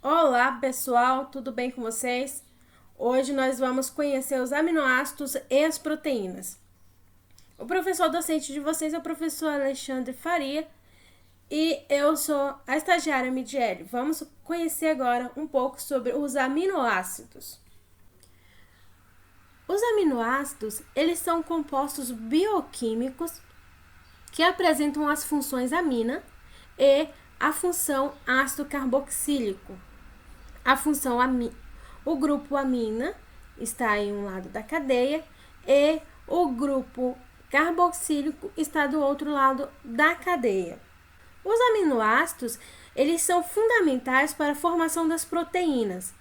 Olá pessoal, tudo bem com vocês? Hoje nós vamos conhecer os aminoácidos e as proteínas. O professor docente de vocês é o professor Alexandre Faria e eu sou a estagiária Midiele. Vamos conhecer agora um pouco sobre os aminoácidos. Os aminoácidos, eles são compostos bioquímicos que apresentam as funções amina e a função ácido carboxílico. A função o grupo amina está em um lado da cadeia e o grupo carboxílico está do outro lado da cadeia. Os aminoácidos, eles são fundamentais para a formação das proteínas,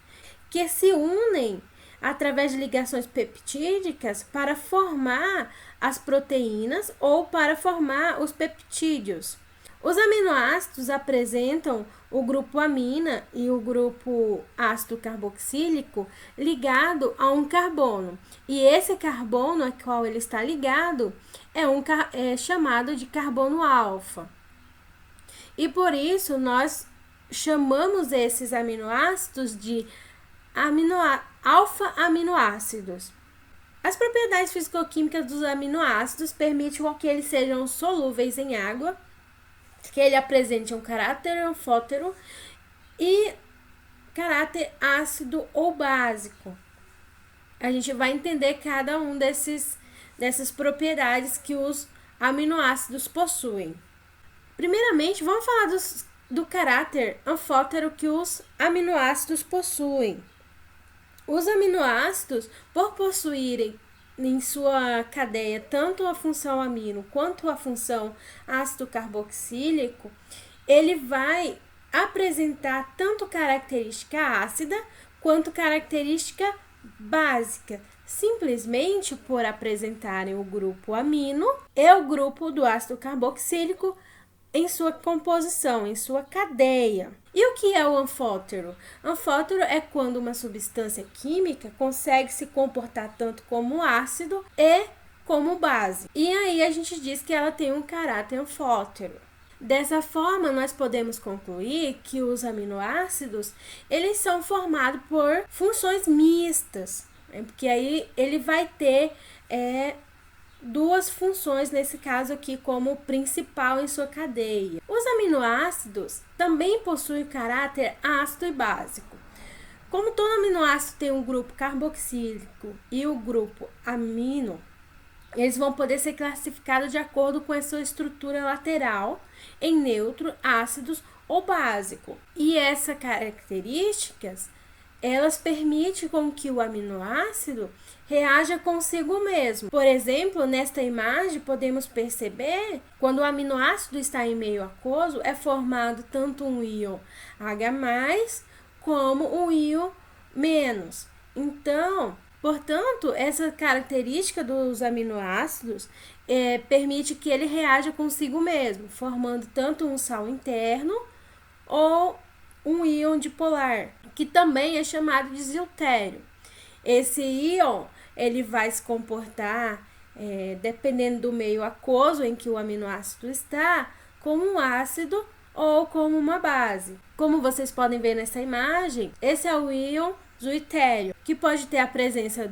que se unem através de ligações peptídicas para formar as proteínas ou para formar os peptídeos. Os aminoácidos apresentam o grupo amina e o grupo ácido carboxílico ligado a um carbono. E esse carbono a qual ele está ligado é chamado de carbono alfa. E por isso nós chamamos esses aminoácidos de alfa-aminoácidos. As propriedades fisicoquímicas dos aminoácidos permitem que eles sejam solúveis em água, que ele apresente um caráter anfótero e caráter ácido ou básico. A gente vai entender cada um dessas propriedades que os aminoácidos possuem. Primeiramente, vamos falar do caráter anfótero que os aminoácidos possuem. Os aminoácidos, por possuírem em sua cadeia tanto a função amino quanto a função ácido carboxílico, ele vai apresentar tanto característica ácida quanto característica básica, simplesmente por apresentarem o grupo amino e o grupo do ácido carboxílico em sua composição, em sua cadeia. E o que é o anfótero? Anfótero é quando uma substância química consegue se comportar tanto como ácido e como base. E aí a gente diz que ela tem um caráter anfótero. Dessa forma, nós podemos concluir que os aminoácidos, eles são formados por funções mistas, porque aí ele vai ter duas funções, nesse caso aqui, como principal em sua cadeia. Os aminoácidos também possuem caráter ácido e básico. Como todo aminoácido tem um grupo carboxílico e o grupo amino, eles vão poder ser classificados de acordo com a sua estrutura lateral, em neutro, ácidos ou básico. E essas características, elas permitem com que o aminoácido reaja consigo mesmo. Por exemplo, nesta imagem podemos perceber quando o aminoácido está em meio aquoso, é formado tanto um íon H+, como um íon menos. Então, portanto, essa característica dos aminoácidos permite que ele reaja consigo mesmo, formando tanto um sal interno ou um íon dipolar, que também é chamado de deutério. Esse íon, ele vai se comportar, dependendo do meio aquoso em que o aminoácido está, como um ácido ou como uma base. Como vocês podem ver nessa imagem, esse é o íon deutério, que pode ter a presença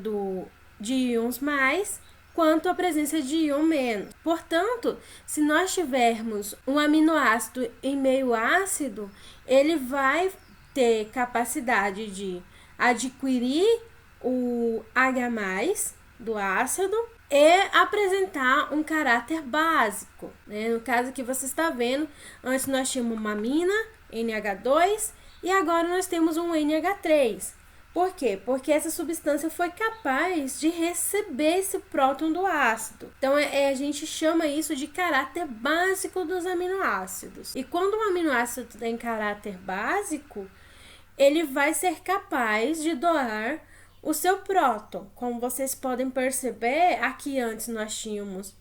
de íons mais, quanto a presença de íon menos. Portanto, se nós tivermos um aminoácido em meio ácido, ele vai ter capacidade de adquirir o H+ do ácido e apresentar um caráter básico, né? No caso que você está vendo, antes nós tínhamos uma amina, NH2, e agora nós temos um NH3. Por quê? Porque essa substância foi capaz de receber esse próton do ácido. Então, a gente chama isso de caráter básico dos aminoácidos. E quando um aminoácido tem caráter básico, ele vai ser capaz de doar o seu próton. Como vocês podem perceber, aqui antes nós tínhamos,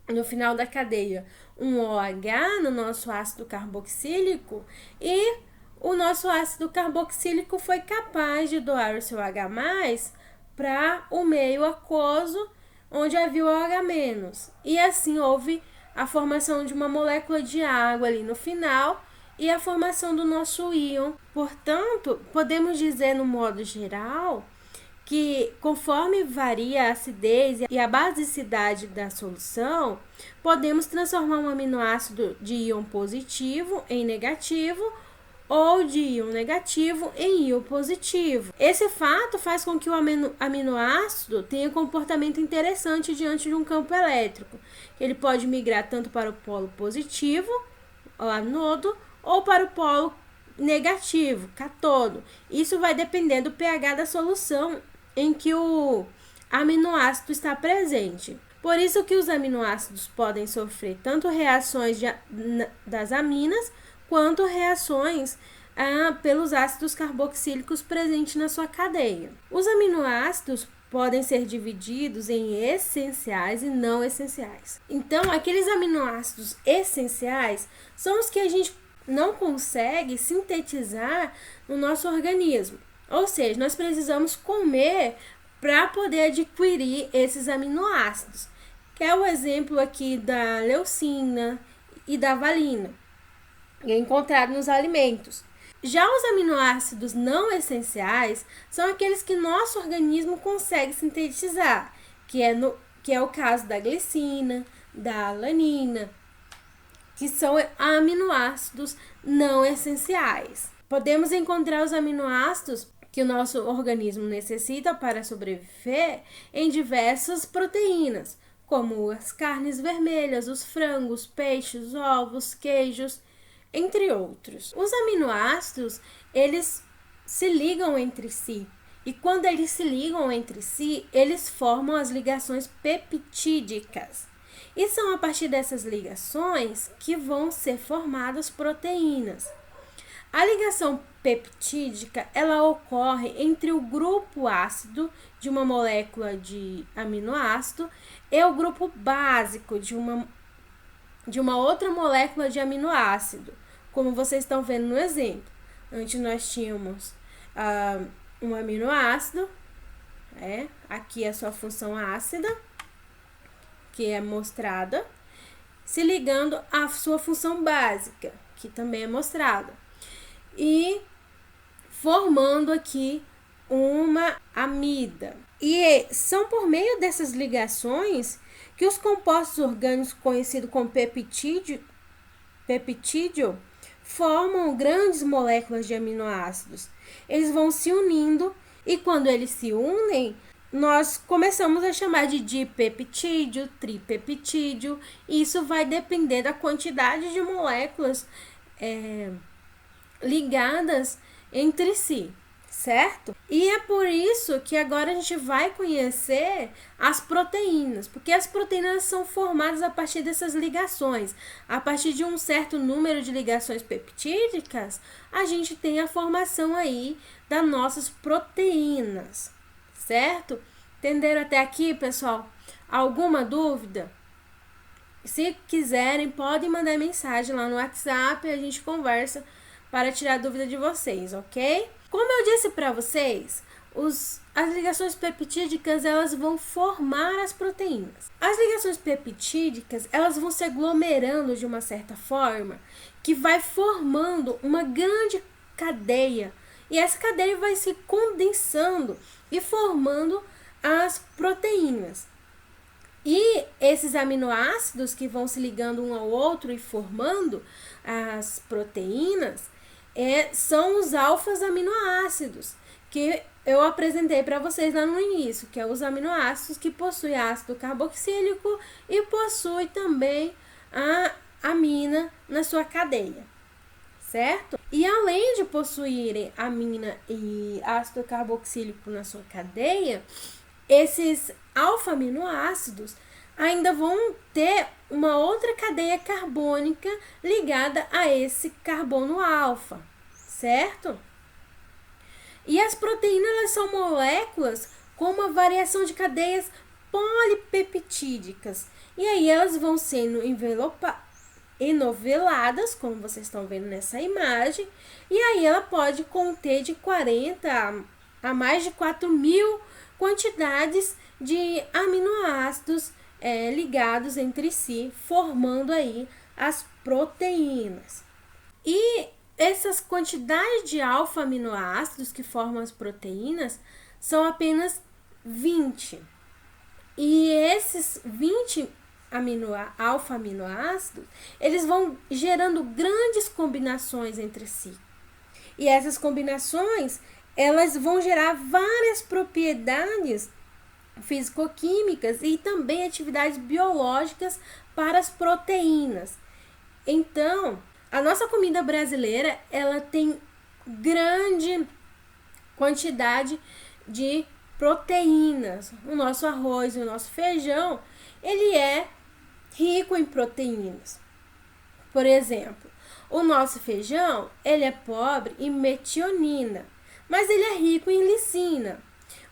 no final da cadeia, um OH no nosso ácido carboxílico e o nosso ácido carboxílico foi capaz de doar o seu H+ para o meio aquoso, onde havia o OH-. E assim houve a formação de uma molécula de água ali no final, e a formação do nosso íon. Portanto, podemos dizer no modo geral que conforme varia a acidez e a basicidade da solução, podemos transformar um aminoácido de íon positivo em negativo ou de íon negativo em íon positivo. Esse fato faz com que o aminoácido tenha um comportamento interessante diante de um campo elétrico. Ele pode migrar tanto para o polo positivo, o anodo, ou para o polo negativo, cátodo. Isso vai depender do pH da solução em que o aminoácido está presente. Por isso que os aminoácidos podem sofrer tanto reações das aminas, quanto reações pelos ácidos carboxílicos presentes na sua cadeia. Os aminoácidos podem ser divididos em essenciais e não essenciais. Então, aqueles aminoácidos essenciais são os que a gente não consegue sintetizar no nosso organismo. Ou seja, nós precisamos comer para poder adquirir esses aminoácidos, que é o exemplo aqui da leucina e da valina, encontrado nos alimentos. Já os aminoácidos não essenciais são aqueles que nosso organismo consegue sintetizar, que é o caso da glicina, da alanina, que são aminoácidos não essenciais. Podemos encontrar os aminoácidos que o nosso organismo necessita para sobreviver em diversas proteínas, como as carnes vermelhas, os frangos, peixes, ovos, queijos, entre outros. Os aminoácidos, eles se ligam entre si, e quando eles se ligam entre si, eles formam as ligações peptídicas. E são a partir dessas ligações que vão ser formadas proteínas. A ligação peptídica, ela ocorre entre o grupo ácido de uma molécula de aminoácido e o grupo básico de uma outra molécula de aminoácido, como vocês estão vendo no exemplo. Antes nós tínhamos um aminoácido, aqui a sua função ácida, que é mostrada, se ligando à sua função básica, que também é mostrada, e formando aqui uma amida. E são por meio dessas ligações que os compostos orgânicos conhecidos como peptídeo formam grandes moléculas de aminoácidos. Eles vão se unindo e quando eles se unem, nós começamos a chamar de dipeptídeo, tripeptídeo. Isso vai depender da quantidade de moléculas ligadas entre si, certo? E é por isso que agora a gente vai conhecer as proteínas, porque as proteínas são formadas a partir dessas ligações. A partir de um certo número de ligações peptídicas, a gente tem a formação aí das nossas proteínas, certo? Entenderam até aqui, pessoal? Alguma dúvida? Se quiserem, podem mandar mensagem lá no WhatsApp e a gente conversa para tirar a dúvida de vocês, ok? Como eu disse para vocês, as ligações peptídicas, elas vão formar as proteínas. As ligações peptídicas, elas vão se aglomerando de uma certa forma, que vai formando uma grande cadeia. E essa cadeia vai se condensando e formando as proteínas. E esses aminoácidos que vão se ligando um ao outro e formando as proteínas, são os alfas aminoácidos, que eu apresentei para vocês lá no início, que é os aminoácidos que possuem ácido carboxílico e possui também a amina na sua cadeia, certo? E além de possuírem amina e ácido carboxílico na sua cadeia, esses alfa-aminoácidos ainda vão ter uma outra cadeia carbônica ligada a esse carbono alfa, certo? E as proteínas, elas são moléculas com uma variação de cadeias polipeptídicas. E aí elas vão sendo enoveladas, como vocês estão vendo nessa imagem. E aí ela pode conter de 40 a mais de 4.000 quantidades de aminoácidos ligados entre si, formando aí as proteínas. E essas quantidades de alfa-aminoácidos que formam as proteínas são apenas 20. E esses 20 alfa-aminoácidos, eles vão gerando grandes combinações entre si. E essas combinações, elas vão gerar várias propriedades físico-químicas e também atividades biológicas para as proteínas. Então, a nossa comida brasileira, ela tem grande quantidade de proteínas. O nosso arroz e o nosso feijão, ele é rico em proteínas. Por exemplo, o nosso feijão, ele é pobre em metionina, mas ele é rico em lisina.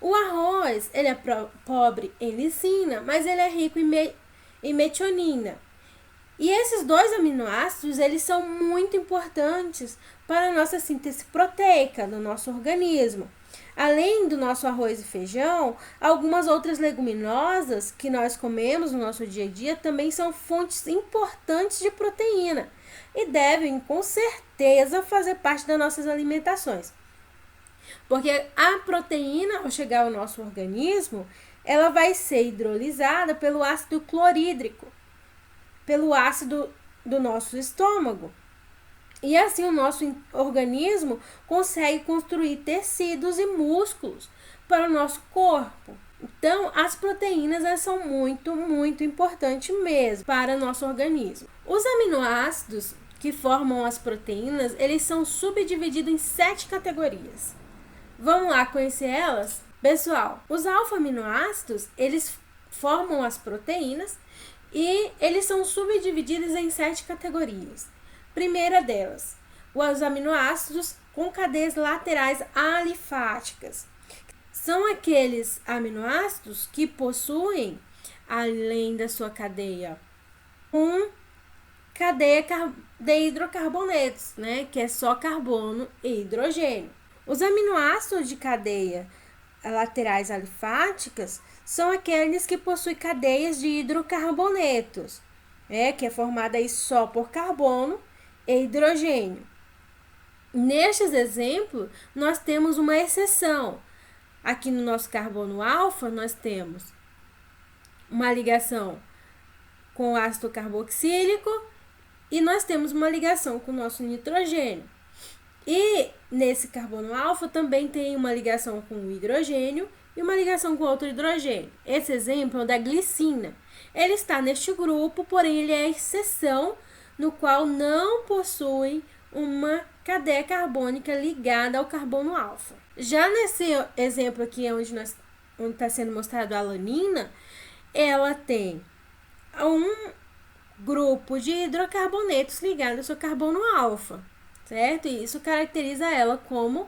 O arroz, ele é pobre em lisina, mas ele é rico em metionina. E esses dois aminoácidos, eles são muito importantes para a nossa síntese proteica do nosso organismo. Além do nosso arroz e feijão, algumas outras leguminosas que nós comemos no nosso dia a dia também são fontes importantes de proteína e devem, com certeza, fazer parte das nossas alimentações. Porque a proteína, ao chegar ao nosso organismo, ela vai ser hidrolisada pelo ácido clorídrico, pelo ácido do nosso estômago. E assim o nosso organismo consegue construir tecidos e músculos para o nosso corpo. Então, as proteínas, elas são muito, muito importantes mesmo para o nosso organismo. Os aminoácidos que formam as proteínas, eles são subdivididos em 7 categorias. Vamos lá conhecer elas? Pessoal, os alfa-aminoácidos, eles formam as proteínas e eles são subdivididos em 7 categorias. Primeira delas, os aminoácidos com cadeias laterais alifáticas. São aqueles aminoácidos que possuem, além da sua cadeia, cadeia de hidrocarbonetos, né? Que é só carbono e hidrogênio. Os aminoácidos de cadeia laterais alifáticas são aqueles que possuem cadeias de hidrocarbonetos, que é formada aí só por carbono e hidrogênio. Nestes exemplos, nós temos uma exceção. Aqui no nosso carbono alfa, nós temos uma ligação com o ácido carboxílico e nós temos uma ligação com o nosso nitrogênio. E nesse carbono alfa também tem uma ligação com o hidrogênio e uma ligação com outro hidrogênio. Esse exemplo é o da glicina. Ele está neste grupo, porém ele é a exceção no qual não possui uma cadeia carbônica ligada ao carbono alfa. Já nesse exemplo aqui, onde está sendo mostrado a alanina, ela tem um grupo de hidrocarbonetos ligado ao seu carbono alfa, certo? E isso caracteriza ela como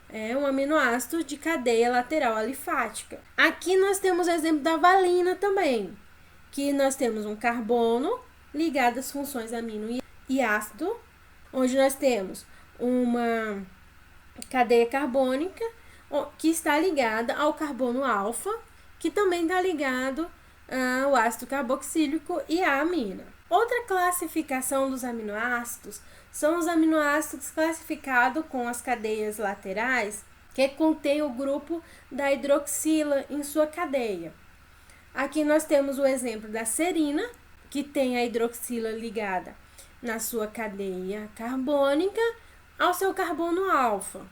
um aminoácido de cadeia lateral alifática. Aqui nós temos o exemplo da valina também, que nós temos um carbono ligado às funções amino e ácido, onde nós temos uma cadeia carbônica que está ligada ao carbono alfa, que também está ligado ao ácido carboxílico e à amina. Outra classificação dos aminoácidos são os aminoácidos classificados com as cadeias laterais, que contém o grupo da hidroxila em sua cadeia. Aqui nós temos o exemplo da serina, que tem a hidroxila ligada na sua cadeia carbônica ao seu carbono alfa.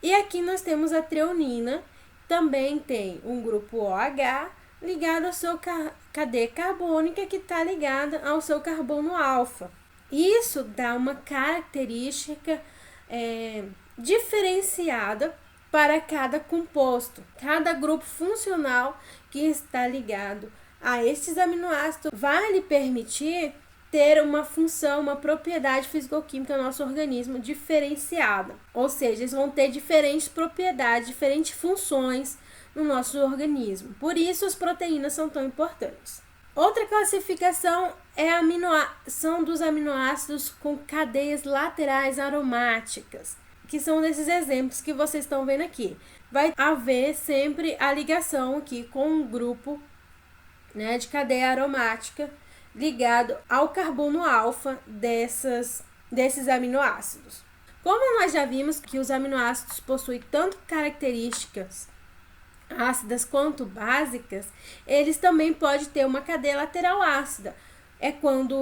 E aqui nós temos a treonina, também tem um grupo OH ligado à sua cadeia carbônica que está ligada ao seu carbono alfa. Isso dá uma característica diferenciada para cada composto. Cada grupo funcional que está ligado a estes aminoácidos vai lhe permitir ter uma função, uma propriedade físico-química no nosso organismo diferenciada. Ou seja, eles vão ter diferentes propriedades, diferentes funções no nosso organismo. Por isso, as proteínas são tão importantes. Outra classificação são dos aminoácidos com cadeias laterais aromáticas, que são desses exemplos que vocês estão vendo aqui. Vai haver sempre a ligação aqui com um grupo, de cadeia aromática ligado ao carbono alfa desses aminoácidos. Como nós já vimos que os aminoácidos possuem tanto características ácidas quanto básicas, eles também podem ter uma cadeia lateral ácida. É quando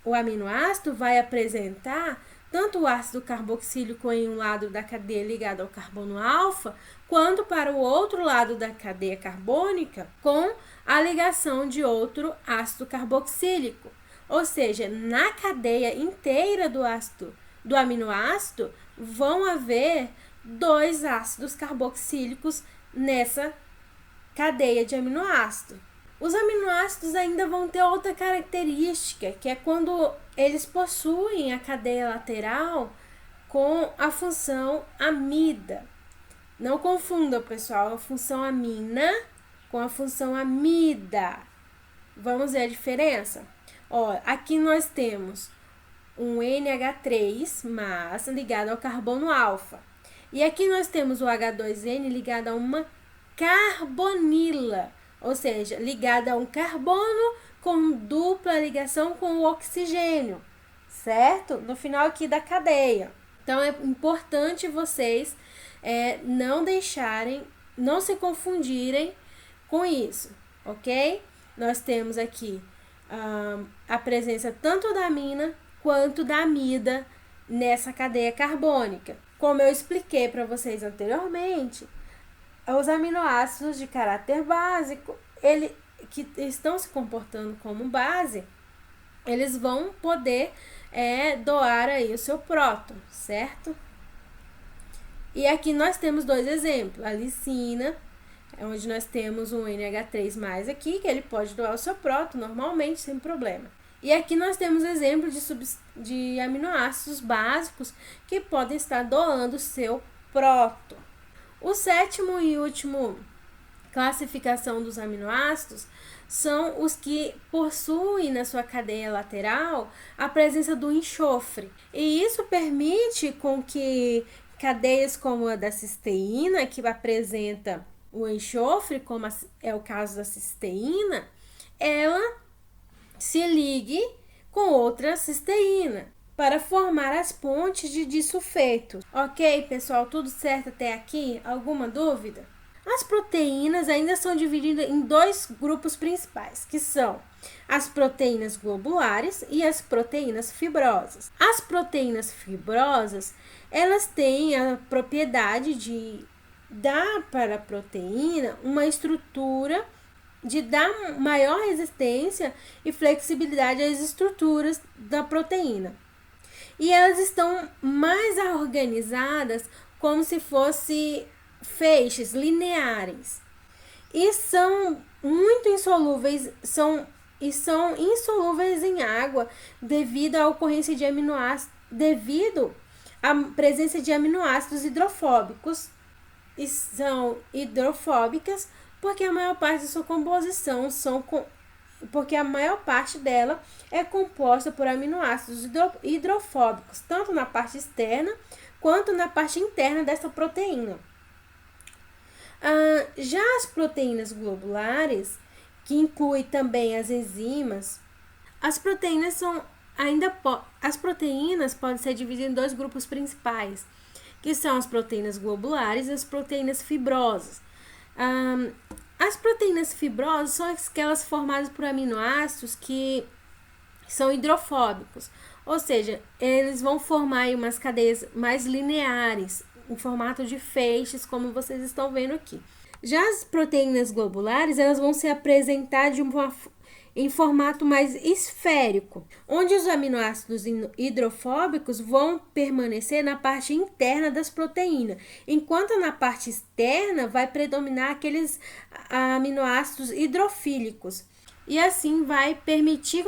o aminoácido vai apresentar tanto o ácido carboxílico em um lado da cadeia ligado ao carbono alfa, quanto para o outro lado da cadeia carbônica com a ligação de outro ácido carboxílico. Ou seja, na cadeia inteira do aminoácido vão haver 2 ácidos carboxílicos nessa cadeia de aminoácido. Os aminoácidos ainda vão ter outra característica, que é quando eles possuem a cadeia lateral com a função amida. Não confundam, pessoal, a função amina com a função amida. Vamos ver a diferença? Ó, aqui nós temos um NH3 mas ligado ao carbono alfa. E aqui nós temos o H2N ligado a uma carbonila, ou seja, ligada a um carbono com dupla ligação com o oxigênio, certo? No final aqui da cadeia. Então, é importante vocês não se confundirem com isso, ok? Nós temos aqui a presença tanto da amina quanto da amida nessa cadeia carbônica. Como eu expliquei para vocês anteriormente, os aminoácidos de caráter básico, que estão se comportando como base, eles vão poder doar aí o seu próton, certo? E aqui nós temos 2 exemplos, a lisina, onde nós temos um NH3+, aqui, que ele pode doar o seu próton normalmente, sem problema. E aqui nós temos exemplos de aminoácidos básicos que podem estar doando o seu próton. O 7º e último classificação dos aminoácidos são os que possuem na sua cadeia lateral a presença do enxofre. E isso permite com que cadeias como a da cisteína, que apresenta o enxofre, como é o caso da cisteína, ela se ligue com outra cisteína para formar as pontes de disulfeto. Ok, pessoal? Tudo certo até aqui? Alguma dúvida? As proteínas ainda são divididas em 2 grupos principais, que são as proteínas globulares e as proteínas fibrosas. As proteínas fibrosas, elas têm a propriedade de dar para a proteína uma estrutura de dar maior resistência e flexibilidade às estruturas da proteína. E elas estão mais organizadas como se fossem feixes lineares. E são muito insolúveis, são insolúveis em água devido à ocorrência de aminoácidos, devido à presença de aminoácidos hidrofóbicos. E são hidrofóbicas porque a maior parte da sua composição porque a maior parte dela é composta por aminoácidos hidrofóbicos, tanto na parte externa quanto na parte interna dessa proteína. Já as proteínas globulares, que incluem também as enzimas, as proteínas podem ser divididas em 2 grupos principais, que são as proteínas globulares e as proteínas fibrosas. As proteínas fibrosas são aquelas formadas por aminoácidos que são hidrofóbicos, ou seja, eles vão formar aí umas cadeias mais lineares, em formato de feixes, como vocês estão vendo aqui. Já as proteínas globulares, elas vão se apresentar em formato mais esférico, onde os aminoácidos hidrofóbicos vão permanecer na parte interna das proteínas, enquanto na parte externa vai predominar aqueles aminoácidos hidrofílicos. E assim vai permitir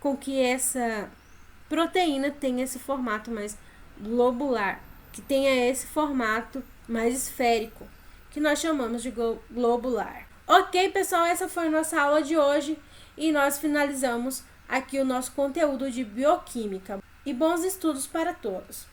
com que essa proteína tenha esse formato mais globular, que tenha esse formato mais esférico, que nós chamamos de globular. Ok, pessoal, essa foi a nossa aula de hoje e nós finalizamos aqui o nosso conteúdo de bioquímica. E bons estudos para todos!